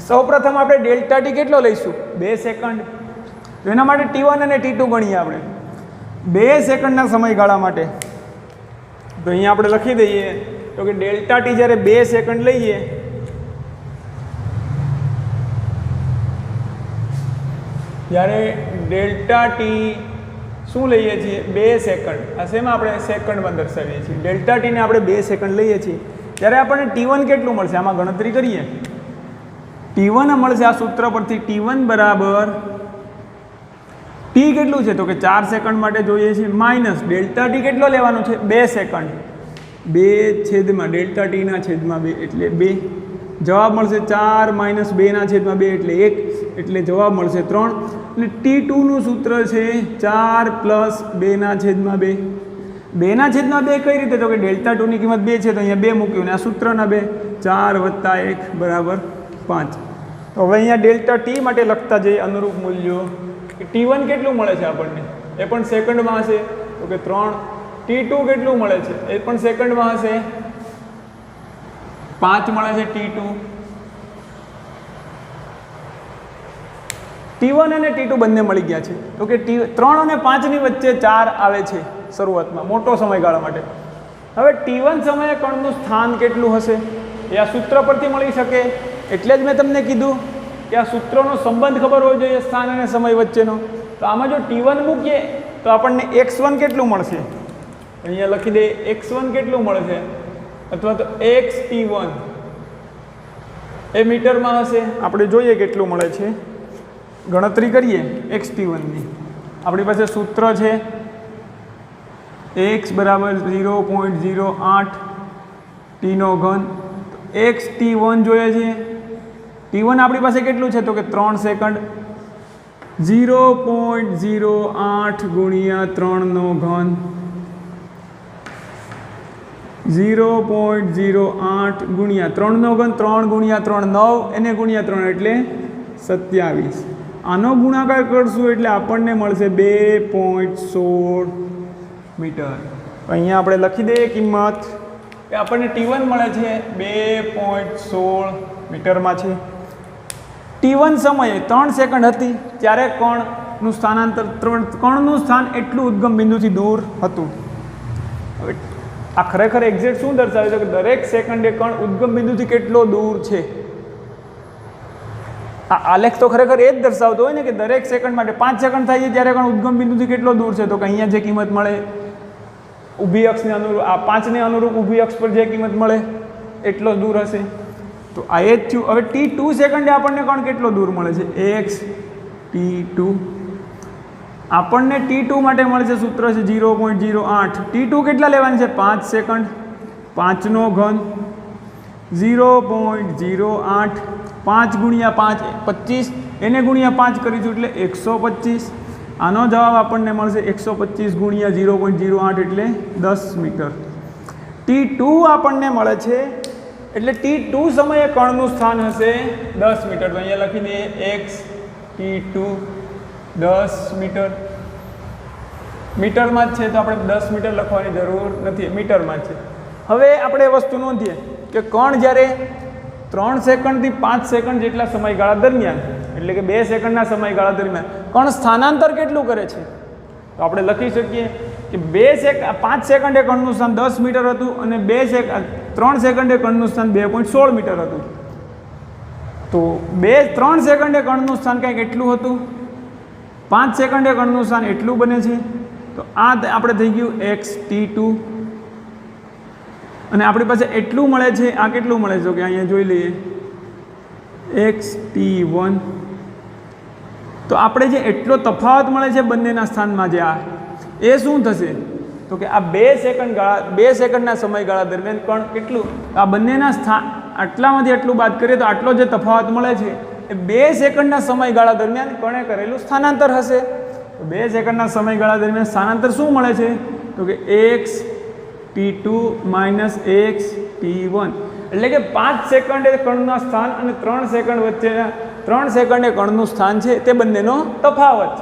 S1: સૌપ્રથમ આપણે ડેલ્ટા t કેટલો લઈશું? 2 સેકન્ડ. તો એના માટે t1 અને t2 ગણીએ આપણે 2 સેકન્ડના સમયગાળા માટે. તો અહીંયા આપણે લખી દઈએ તો કે ડેલ્ટા t જ્યારે 2 સેકન્ડ લઈએ જ્યારે ડેલ્ટા t શું લઈએ છીએ? 2 સેકન્ડ. આ શેમાં આપણે સેકન્ડમાં દર્શાવીએ છીએ. ડેલ્ટા t ને આપણે 2 સેકન્ડ લઈએ છીએ ત્યારે આપણને t1 કેટલું મળશે? આમાં ગણતરી કરીએ. t1 મળશે આ સૂત્ર પરથી t1 બરાબર t કેટલું છે? તો કે 4 સેકન્ડ માટે જોઈએ છીએ માઇનસ ડેલ્ટા t કેટલો લેવાનો છે? 2 સેકન્ડ. 2 છેદમાં ડેલ્ટા t ના છેદમાં 2 એટલે 2. જવાબ મળશે 4 માઇનસ 2 ના છેદમાં 2 એટલે 1 એટલે જવાબ મળશે 3. અને t2 નું સૂત્ર છે 4 પ્લસ 2 ના છેદમાં 2. 2 ના છેદમાં 2 કઈ રીતે? તો કે ડેલ્ટા 2 ની કિંમત 2 છે તો અહીંયા 2 મૂક્યું ને આ સૂત્રના 2 4 વત્તા 1 બરાબર 5. તો હવે અહીંયા ડેલ્ટા t માટે લખતા જઈએ અનુરૂપ મૂલ્યો. t1 કેટલું મળે છે આપણને? એ પણ સેકન્ડમાં હશે તો કે 3. t2 કેટલું મળે છે? એ પણ સેકન્ડમાં હશે 5 મળે છે t2. t1 અને t2 બંને મળી ગયા છે તો કે 3 અને 5 ની વચ્ચે 4 આવે છે શરૂઆતમાં મોટો સમયગાળા માટે. હવે t1 સમયે કણનું સ્થાન કેટલું હશે એ આ સૂત્ર પરથી મળી શકે. એટલે જ મેં તમને કીધું કે આ સૂત્રનો સંબંધ ખબર હોવો જોઈએ સ્થાન અને સમય વચ્ચેનો. તો આમાં જો t1 મૂકીએ તો આપણને x1 કેટલું મળશે? અહીંયા લખી દઈએ x1 કેટલું મળે છે અથવા તો xt1 એ મીટરમાં હશે. આપણે જોઈએ કેટલું મળે છે. ગણતરી કરીએ xt1 ની. આપણી પાસે સૂત્ર છે x બરાબર 0.08 t નો ઘન. xt1 જોઈએ છે. t1 આપણી પાસે કેટલું છે? તો કે 3 સેકન્ડ. 0.08 ગુણ્યા 3 નો ઘન 0.08 ગુણ્યા 3 નો ઘન 3 ગુણ્યા 3 9 એને ગુણ્યા 3 એટલે 27. આનો ગુણાકાર કરશું એટલે આપણને મળશે 2.16 મીટર. અહીંયા આપણે લખી દઈએ કિંમત કે આપણને t1 મળે છે 2.16 મીટરમાં છે. t1 સમયે 3 સેકન્ડ હતી ત્યારે કણનું સ્થાનાંતર કણનું સ્થાન એટલું ઉદ્ગમ બિંદુથી દૂર હતું. હવે આ ખરેખર એક્ઝેક્ટ શું દર્શાવે છે કે દરેક સેકન્ડે કણ ઉદ્ગમ બિંદુથી કેટલો દૂર છે. આ આલેખ તો ખરેખર એ જ દર્શાવતો હોય ને કે દરેક સેકન્ડ માટે 5 સેકન્ડ થાય છે ત્યારે કણ ઉદ્ગમ બિંદુથી કેટલો દૂર છે. તો કે અહીંયા જે કિંમત મળે ઊભી અક્ષને અનુરૂપ આ 5 ને અનુરૂપ ઊભી અક્ષ પર જે કિંમત મળે એટલો દૂર હશે. તો આ એ જ થયું. હવે t2 સેકન્ડે આપણને કણ કેટલો દૂર મળે છે? x t2 આપણને t2 માટે મળે છે સૂત્ર છે 0.08. t2 કેટલા લેવાની છે? 5 સેકન્ડ. 5 નો ઘન 0.08 5 ગુણ્યા 5 25 એને ગુણ્યા 5 કરીશું એટલે 125. આનો જવાબ આપણને મળશે 125 ગુણ્યા 0.08 એટલે 10 મીટર. t2 આપણને મળે છે એટલે t2 સમયે કણનું સ્થાન હશે 10 મીટર. તો અહીંયા લખી દઈએ x t2 10 મીટર. મીટરમાં જ છે તો આપણે 10 મીટર લખવાની જરૂર નથી, મીટરમાં જ છે. હવે આપણે એ વસ્તુ નોંધીએ કે કણ જ્યારે 3 સેકન્ડથી 5 સેકન્ડ જેટલા સમયગાળા દરમિયાન, એટલે કે 2 સેકન્ડના સમયગાળા દરમિયાન કણ સ્થાનાંતર કેટલું કરે છે, તો આપણે લખી શકીએ કે 5 સેકન્ડે કણનું સ્થાન 10 મીટર હતું અને 3 સેકન્ડે કણનું સ્થાન 2.16 મીટર હતું. તો 3 સેકન્ડે કણનું સ્થાન કંઈક એટલું હતું, 5 સેકન્ડે કણનું સ્થાન એટલું બને છે. તો આ આપણે થઈ ગયું xt2 અને આપણી પાસે એટલું મળે છે. આ કેટલું મળે છે કે અહીંયા જોઈ લઈએ xt1. તો આપણે જે એટલો તફાવત મળે છે બંનેના સ્થાનમાં જે આ એ શું થશે તો કે આ 2 સેકન્ડના સમયગાળા દરમિયાન કણ કેટલું આ બંનેના સ્થાન આટલામાંથી એટલું બાદ કરીએ તો આટલો જે તફાવત મળે છે એ 2 સેકન્ડના સમયગાળા દરમિયાન કણે કરેલું સ્થાનાંતર હશે. તો 2 સેકન્ડના સમયગાળા દરમિયાન સ્થાનાંતર શું મળે છે તો કે xt2 માઇનસ xt1, એટલે કે 5 સેકન્ડે કણના સ્થાન અને 3 સેકન્ડ વચ્ચેના 3 સેકન્ડે કણનું સ્થાન છે તે બંનેનો તફાવત.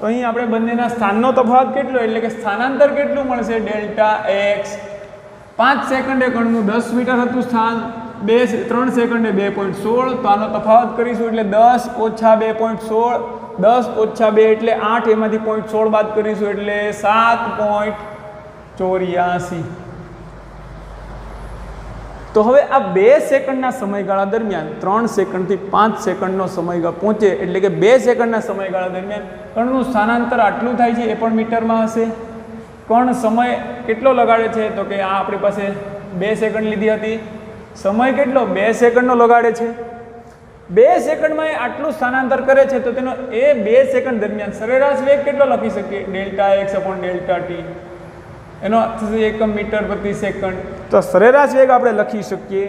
S1: તો અહીં આપણે બંનેના સ્થાનનો તફાવત કેટલો એટલે કે સ્થાનાંતર કેટલું મળશે ડેલ્ટા એક્સ. 5 સેકન્ડે કણનું 10 મીટર હતું સ્થાન, 3 સેકન્ડે 2.16. તો આનો તફાવત કરીશું એટલે 10 ઓછા 2.16, 10 ઓછા 2 એટલે 8, એમાંથી 0.16 બાદ કરીશું એટલે 7.84. તો હવે આ 2 સેકન્ડના સમયગાળા દરમિયાન 3 સેકન્ડથી 5 સેકન્ડનો સમયગાળો પહોંચે એટલે કે 2 સેકન્ડના સમયગાળા દરમિયાન કણનું સ્થાનાંતર આટલું થાય છે, એ પણ મીટરમાં હશે. કણ સમય કેટલો લગાડે છે તો કે આ આપણી પાસે 2 સેકન્ડ લીધી હતી, સમય કેટલો 2 સેકન્ડનો લગાડે છે. 2 સેકન્ડમાં એ આટલું સ્થાનાંતર કરે છે તો તેનો એ 2 સેકન્ડ દરમિયાન સરેરાશ વેગ કેટલો લખી શકીએ delta x upon delta T, એનો થશે એકમ મીટર પ્રતિ સેકન્ડ. તો સરેરાશ વેગ આપણે લખી શકીએ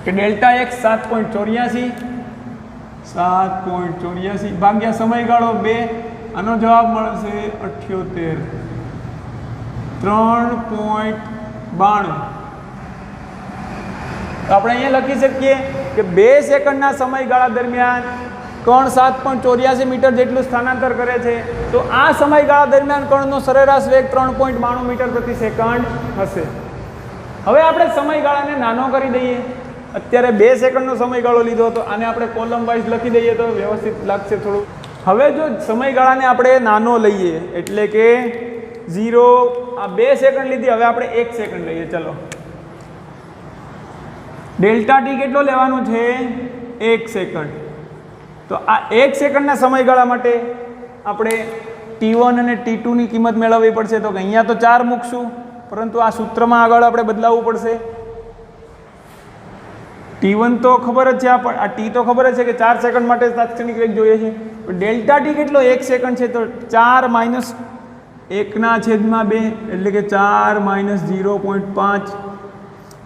S1: કે ડેલ્ટા એક્સ 7.84 ભાગ્યા સમયગાળો 2, આનો જવાબ મળશે 78, 3.92. તો આપણે અહીંયા લખી શકીએ કે 2 સેકન્ડના સમયગાળા દરમિયાન કણ 7.84 મીટર જેટલું સ્થાનાંતર કરે છે. તો આ સમયગાળા દરમિયાન કણનો સરેરાશ વેગ 3.92 મીટર પ્રતિ સેકન્ડ હશે. હવે આપણે સમયગાળાને નાનો કરી દઈએ. અત્યારે 2 સેકન્ડનો સમયગાળો લીધો હતો, આને આપણે કોલમ વાઇઝ લખી દઈએ તો વ્યવસ્થિત લાગશે થોડું. હવે જો સમયગાળાને આપણે નાનો લઈએ એટલે કે 0, આ 2 સેકન્ડ લીધી, હવે આપણે 1 સેકન્ડ લઈએ. ચલો, ડેલ્ટા ટી કેટલો લેવાનો છે 1 સેકન્ડ. તો આ 1 સેકન્ડના સમયગાળા માટે આપણે T1 અને T2ની કિંમત મેળવવી પડશે. તો કે અહીંયા તો 4 મૂકશું, પરંતુ આ સૂત્રમાં આગળ આપણે બદલાવવું પડશે. T1 તો ખબર જ છે, આ T તો ખબર જ છે કે 4 સેકન્ડ માટે તાત્ક્ષણિક વેગ જોઈએ છે. તો ડેલ્ટા ટી કેટલો 1 સેકન્ડ છે તો 4 માઇનસ 1/2 એટલે કે 4 માઇનસ 0.5,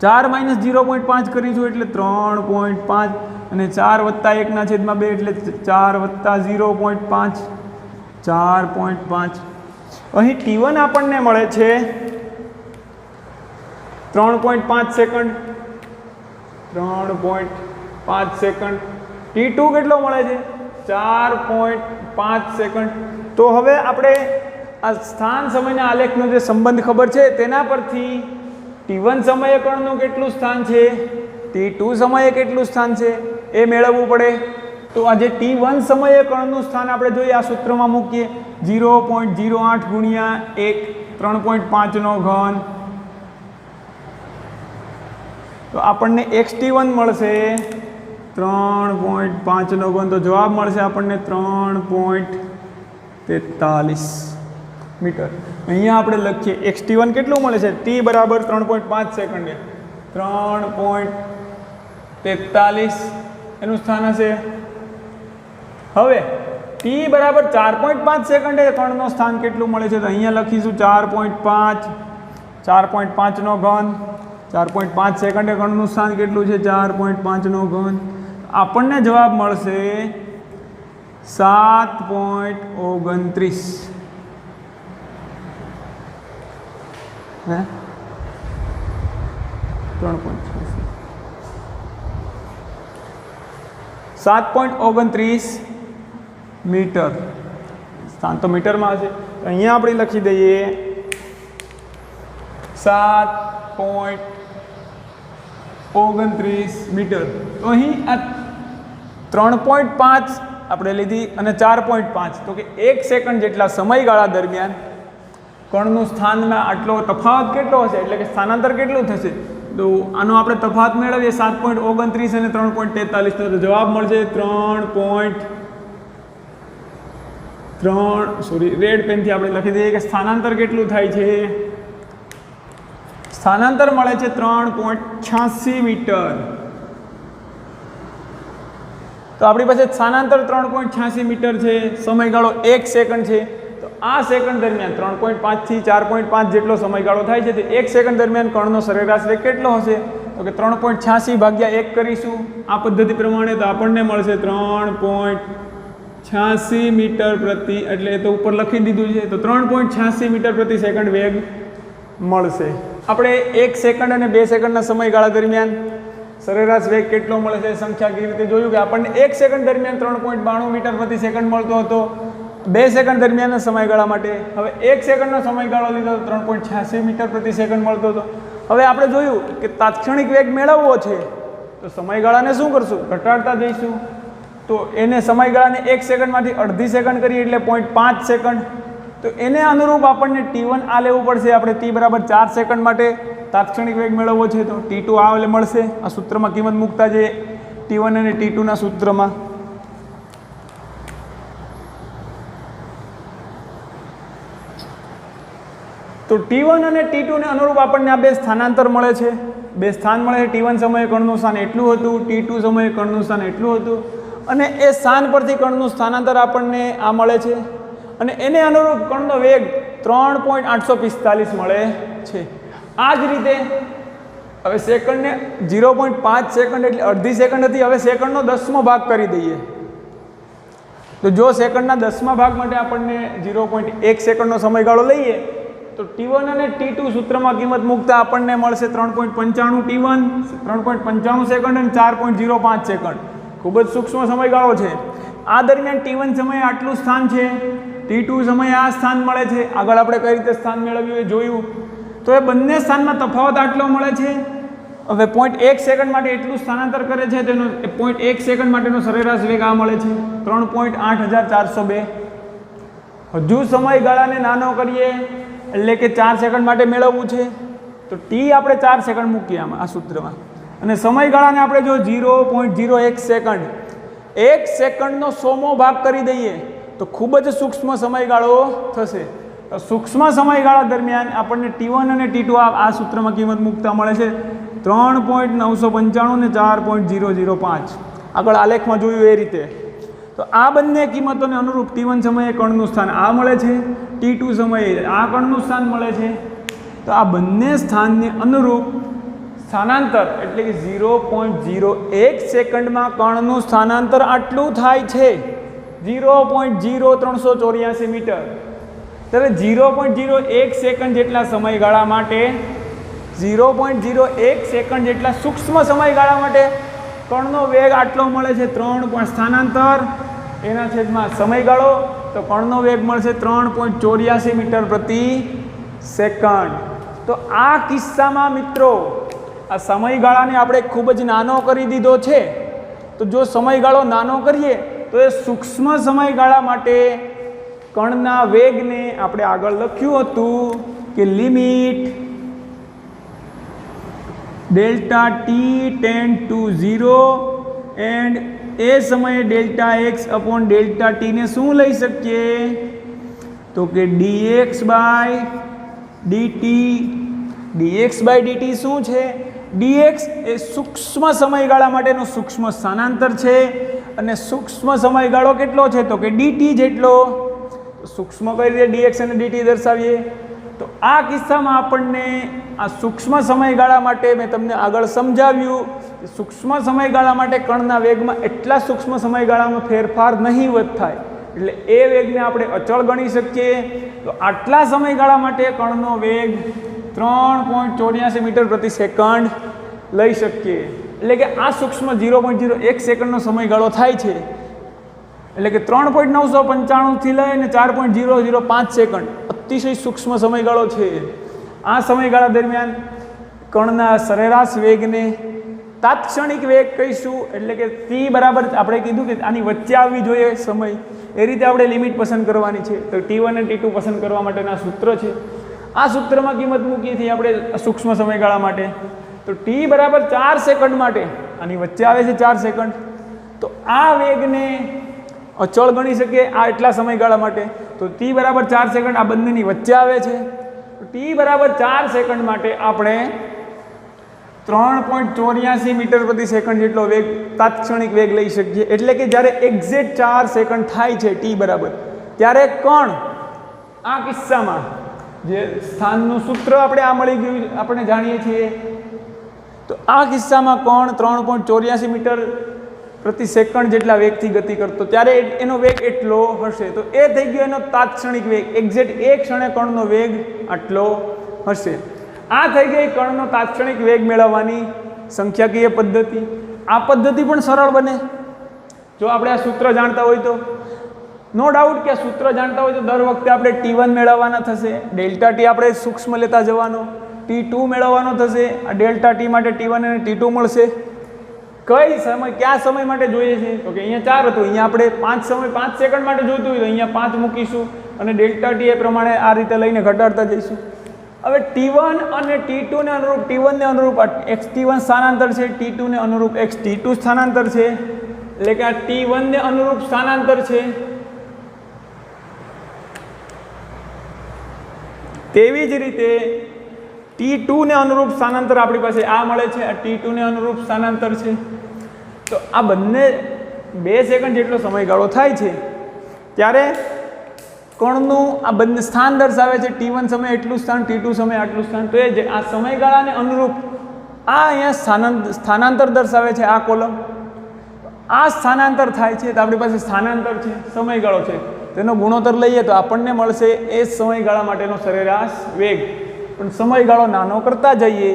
S1: 4 માઇનસ 0.5 કરીશું એટલે 3.5 અને 4 વત્તા 1/2 એટલે 4 વત્તા 0.5, 4.5. અહીં T1 આપણને મળે છે 3.5 સેકન્ડ, 3.5 સેકન્ડ. T2 કેટલો મળે છે 4.5 સેકન્ડ. તો હવે આપણે આ સ્થાન સમયના આલેખનો જે સંબંધ ખબર છે તેના પરથી T1 સમયે કણનું કેટલું સ્થાન છે, T2 સમયે કેટલું સ્થાન છે એ મેળવવું પડે. તો આ જે T1 સમયે કણનું સ્થાન આપણે જોઈએ આ સૂત્રમાં મૂકીએ 0.08 ગુણ્યા 1, 3.5નો ઘન. તો આપણને xt1 મળશે 3.5નો ઘન. તો જવાબ મળશે આપણને 3.43 મીટર. અહીંયા આપણે લખીએ xt1 કેટલું મળે છે t બરાબર 3.5 સેકન્ડે 3.43 એનું સ્થાન હશે. હવે t બરાબર 4.5 સેકન્ડે કણનો સ્થાન કેટલું મળે છે તો અહીંયા લખીશું 4.5, 4.5નો ઘન. 4.5 સેકન્ડે કણનું સ્થાન કેટલું છે 4.5નો ઘન. આપણને જવાબ મળશે 7.29. 7.29 મીટર. સ્થાન તો મીટરમાં હશે. અહીંયા આપણે લખી દઈએ 7.29 મીટર. તો અહીં આ 3.5 આપણે લીધી અને 4.5, તો કે 1 સેકન્ડ જેટલા સમયગાળા દરમિયાન કણનું સ્થાનમાં આટલો તફાવત કેટલો હશે, એટલે કે સ્થાનાંતર કેટલું થશે. તો આનો આપણે તફાવત મેળવીએ 7.29 અને 3.43, તો જવાબ મળશે 3 રેડ પેનથી આપણે લખી દઈએ કે સ્થાનાંતર કેટલું થાય છે. સ્થાનાંતર મળે છે 3.86 મીટર. તો આપણી પાસે સ્થાનાંતર 3.86 મીટર છે, સમયગાળો 1 સેકન્ડ છે. તો આ સેકન્ડ દરમિયાન 3.5 થી 4.5 જેટલો સમયગાળો થાય છે. તો 1 સેકન્ડ દરમિયાન કણનો સરેરાશ વેગ કેટલો હશે, તો કે 3.86 ભાગ્યા 1 કરીશું આ પદ્ધતિ પ્રમાણે, તો આપણને મળશે 3.86 મીટર પ્રતિ, એટલે તો ઉપર લખી દીધું છે. તો 3.86 મીટર પ્રતિ સેકન્ડ વેગ મળશે. આપણે 1 સેકન્ડ અને 2 સેકન્ડના સમયગાળા દરમિયાન સરેરાશ વેગ કેટલો મળે છે સંખ્યાકીય રીતે જોયું કે આપણને 1 સેકન્ડ દરમિયાન 3.92 મીટર પ્રતિ સેકન્ડ મળતો હતો 2 સેકન્ડ દરમિયાનના સમયગાળા માટે. હવે 1 સેકન્ડનો સમયગાળો લીધો તો 3.86 મીટર પ્રતિ સેકન્ડ મળતો હતો. હવે આપણે જોયું કે તાત્ક્ષણિક વેગ મેળવવો છે તો સમયગાળાને શું કરશું, ઘટાડતા જઈશું. તો એને સમયગાળાને 1 સેકન્ડમાંથી અડધી સેકન્ડ કરીએ એટલે 0.5 સેકન્ડ. તો એને અનુરૂપ આપણને T1 આ લેવું પડશે. આપણે T બરાબર 4 સેકન્ડ માટે તાત્ક્ષણિક વેગ મેળવવો છે તો T2 આ મળશે. આ સૂત્રમાં કિંમત મૂકતા જઈએ T1 અને T2ના સૂત્રમાં. તો T1 અને T2 ને અનુરૂપ આપણને આ બે સ્થાનાંતર મળે છે, બે સ્થાન મળે છે. T1 સમયે કણનું સ્થાન એટલું હતું, T2 સમયે કણનું સ્થાન એટલું હતું, અને એ સ્થાન પરથી કણનું સ્થાનાંતર આપણને આ મળે છે, અને એને અનુરૂપ કણનો વેગ 3.845 મળે છે. આ જ રીતે હવે સેકન્ડને 0.5 સેકન્ડ એટલે અડધી સેકન્ડ હતી, હવે સેકન્ડનો 10મો ભાગ કરી દઈએ. તો જો સેકન્ડના 10મા ભાગ માટે આપણને 0.1 સેકન્ડનો સમયગાળો લઈએ તો T1 અને T2 સૂત્રમાં કિંમત મૂકતા આપણને મળશે 3.95 T1, 3.95 સેકન્ડ અને 4.05 સેકન્ડ. ખૂબ જ સૂક્ષ્મ સમયગાળો છે. આ દરમિયાન T1 સમયે આટલું સ્થાન છે, T2 સમયે આ સ્થાન મળે છે. આગળ આપણે કઈ રીતે સ્થાન મેળવ્યું એ જોયું. તો એ બંને સ્થાનમાં તફાવત આટલો મળે છે. હવે 0.1 સેકન્ડ માટે એટલું સ્થાનાંતર કરે છે, તેનો 0.1 સેકન્ડ માટેનો સરેરાશ વેગ આ મળે છે 3.8402. હજુ સમયગાળાને નાનો કરીએ એટલે કે 4 સેકન્ડ માટે મેળવવું છે તો T આપણે 4 સેકન્ડ મૂકીએ આમાં આ સૂત્રમાં, અને સમયગાળાને આપણે જો 0.01 સેકન્ડ, 1 સેકન્ડનો 100મો ભાગ કરી દઈએ તો ખૂબ જ સૂક્ષ્મ સમયગાળો થશે. તો સૂક્ષ્મ સમયગાળા દરમિયાન આપણને T1 અને T2 આ સૂત્રમાં કિંમત મૂકતા મળે છે 3.995 અને 4.005. આગળ આલેખમાં જોયું એ રીતે. તો આ બંને કિંમતોને અનુરૂપ T1 સમયે કણનું સ્થાન આ મળે છે, T2 સમયે આ કણનું સ્થાન મળે છે. તો આ બંને સ્થાનને અનુરૂપ સ્થાનાંતર એટલે કે 0.01 સેકન્ડમાં કણનું સ્થાનાંતર આટલું થાય છે 0.0384 મીટર. ત્યારે 0.01 સેકન્ડ જેટલા સમયગાળા માટે 0.01 સેકન્ડ જેટલા સૂક્ષ્મ સમયગાળા માટે કણનો વેગ આટલો મળે છે 3. સ્થાનાંતર એના છેદમાં સમયગાળો, તો કણનો વેગ મળશે 3.84 મીટર પ્રતિ સેકન્ડ. તો આ કિસ્સામાં મિત્રો આ સમયગાળાને આપણે ખૂબ જ નાનો કરી દીધો છે. તો જો સમયગાળો નાનો કરીએ તો એ સૂક્ષ્મ સમયગાળા માટે કણના વેગને આપણે આગળ લખ્યું હતું કે limit delta t tend to 0 and એ સમયે ડેલ્ટા એક્સ અપોન ડેલ્ટા ટીને શું લઈ શકીએ તો કે dx બાય dt શું છે? dx એ સૂક્ષ્મ સમયગાળા માટેનો સૂક્ષ્મ સ્થાનાંતર છે, અને સૂક્ષ્મ સમયગાળો કેટલો છે તો કે dt જેટલો. સૂક્ષ્મ કઈ રીતે dx અને dt દર્શાવીએ તો આ કિસ્સામાં આપણને આ સૂક્ષ્મ સમયગાળા માટે મેં તમને આગળ સમજાવ્યું કે સૂક્ષ્મ સમયગાળા માટે કણના વેગમાં એટલા સૂક્ષ્મ સમયગાળામાં ફેરફાર નહીવત થાય, એટલે એ વેગને આપણે અચળ ગણી શકીએ. તો આટલા સમયગાળા માટે કણનો વેગ 3.84 મીટર પ્રતિ સેકન્ડ લઈ શકીએ. એટલે કે આ સૂક્ષ્મ 0.01 સેકન્ડનો સમયગાળો થાય છે, એટલે કે 3.995 થી લઈને 4.005 સેકન્ડ અતિશય સૂક્ષ્મ સમયગાળો છે. આ સમયગાળા દરમિયાન કણના સરેરાશ વેગને તાત્ક્ષણિક વેગ કહીશું, એટલે કે t બરાબર આપણે કીધું કે આની વચ્ચે આવવી જોઈએ સમય, એ રીતે આપણે લિમિટ પસંદ કરવાની છે. તો t1 અને t2 પસંદ કરવા માટેના સૂત્ર છે. આ સૂત્રમાં કિંમત મૂકી હતી આપણે સૂક્ષ્મ સમયગાળા માટે. તો t બરાબર 4 સેકન્ડ માટે આની વચ્ચે આવે છે 4 સેકન્ડ, તો આ વેગને અચળ ગણી શકીએ આ એટલા સમયગાળા માટે. તો t બરાબર 4 સેકન્ડ આ બંનેની વચ્ચે આવે છે. તો t બરાબર 4 સેકન્ડ માટે આપણે 3.84 મીટર પ્રતિ સેકન્ડ જેટલો વેગ તાત્ક્ષણિક વેગ લઈ શકીએ. એટલે કે જ્યારે એક્ઝેક્ટ 4 સેકન્ડ થાય છે t બરાબર, ત્યારે કણ આ કિસ્સામાં જે સ્થાનનું સૂત્ર આપણે આ મળી ગયું આપણે જાણીએ છીએ, તો આ કિસ્સામાં કણ 3.84 મીટર પ્રતિ સેકન્ડ જેટલા વેગથી ગતિ કરતો, ત્યારે એનો વેગ એટલો હશે. તો એ થઈ ગયો એનો તાત્ક્ષણિક વેગ, એક્ઝેક્ટ એ ક્ષણે કણનો વેગ આટલો હશે. આ થઈ ગઈ કણનો તાત્ક્ષણિક વેગ મેળવવાની સંખ્યાકીય પદ્ધતિ. આ પદ્ધતિ પણ સરળ બને જો આપણે આ સૂત્ર જાણતા હોય તો. નો ડાઉટ કે આ સૂત્ર જાણતા હોય તો દર વખતે આપણે t1 મેળવવાના થશે, ડેલ્ટા ટી આપણે સૂક્ષ્મ લેતા જવાનો, t2 મેળવવાનો થશે, આ ડેલ્ટા ટી માટે t1 અને t2 મળશે. કઈ સમય કયા સમય માટે જોઈએ છે તો કે અહીંયા 4 હતું, અહીંયા આપણે 5 સેકન્ડ માટે જોઈતું હોય તો અહીંયા 5 મૂકીશું અને ડેલ્ટા ટી એ પ્રમાણે આ રીતે લઈને ઘટાડતા જઈશું. હવે t1 અને t2 ને અનુરૂપ, t1 ને અનુરૂપ xt1 સ્થાનાંતર છે, t2 ને અનુરૂપ xt2 સ્થાનાંતર છે, એટલે કે આ t1 ને અનુરૂપ સ્થાનાંતર છે. તેવી જ રીતે t2 ને અનુરૂપ સ્થાનાંતર આપણી પાસે આ મળે છે, આ t2 ને અનુરૂપ સ્થાનાંતર છે. તો આ બંને 2 સેકન્ડ જેટલો સમયગાળો થાય છે ત્યારે કણનું આ બંને સ્થાન દર્શાવે છે. t1 સમય એટલું સ્થાન, t2 સમય આટલું સ્થાન. તો એ આ સમયગાળાને અનુરૂપ આ અહીંયા સ્થાનાંતર દર્શાવે છે આ કોલમ. આ સ્થાનાંતર થાય છે તો આપણી પાસે સ્થાનાંતર છે, સમયગાળો છે, તેનો ગુણોત્તર લઈએ તો આપણને મળશે એ સમયગાળા માટેનો સરેરાશ વેગ. પણ સમયગાળો નાનો કરતા જઈએ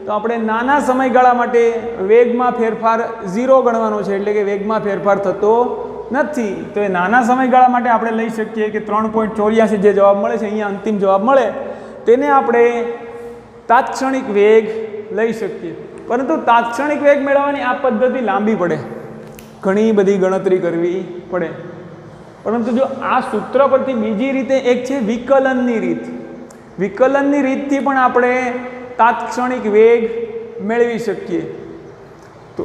S1: તો આપણે નાના સમયગાળા માટે વેગમાં ફેરફાર 0 ગણવાનો છે, એટલે કે વેગમાં ફેરફાર થતો નથી. તો એ નાના સમયગાળા માટે આપણે લઈ શકીએ કે 3.84 જે જવાબ મળે છે અહીંયા અંતિમ જવાબ મળે તેને આપણે તાત્ક્ષણિક વેગ લઈ શકીએ. પરંતુ તાત્ક્ષણિક વેગ મેળવવાની આ પદ્ધતિ લાંબી પડે, ઘણી બધી ગણતરી કરવી પડે. પરંતુ જો આ સૂત્ર પરથી બીજી રીતે એક છે વિકલનની રીત. વિકલનની રીતથી પણ આપણે તાત્ક્ષણિક વેગ મેળવી શકીએ. તો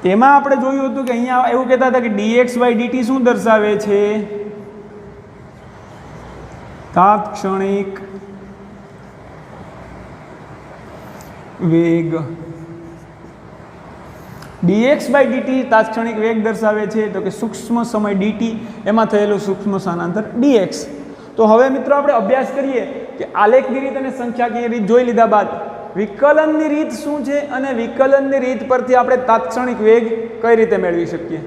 S1: તેમાં આપણે જોયું હતું કે અહીંયા એવું કહેતા હતા કે dx/dt શું દર્શાવે છે? તાત્ક્ષણિક વેગ. dx/dt તાત્ક્ષણિક વેગ દર્શાવે છે તો કે સૂક્ષ્મ સમય dt એમાં થયેલું સૂક્ષ્મ સ્થાનાંતર dx. તો હવે મિત્રો આપણે અભ્યાસ કરીએ કે આલેખની રીત અને સંખ્યાકીય રીત જોઈ લીધા બાદ વિકલનની રીત શું છે અને વિકલનની રીત પરથી આપણે તાત્ક્ષણિક વેગ કઈ રીતે મેળવી શકીએ.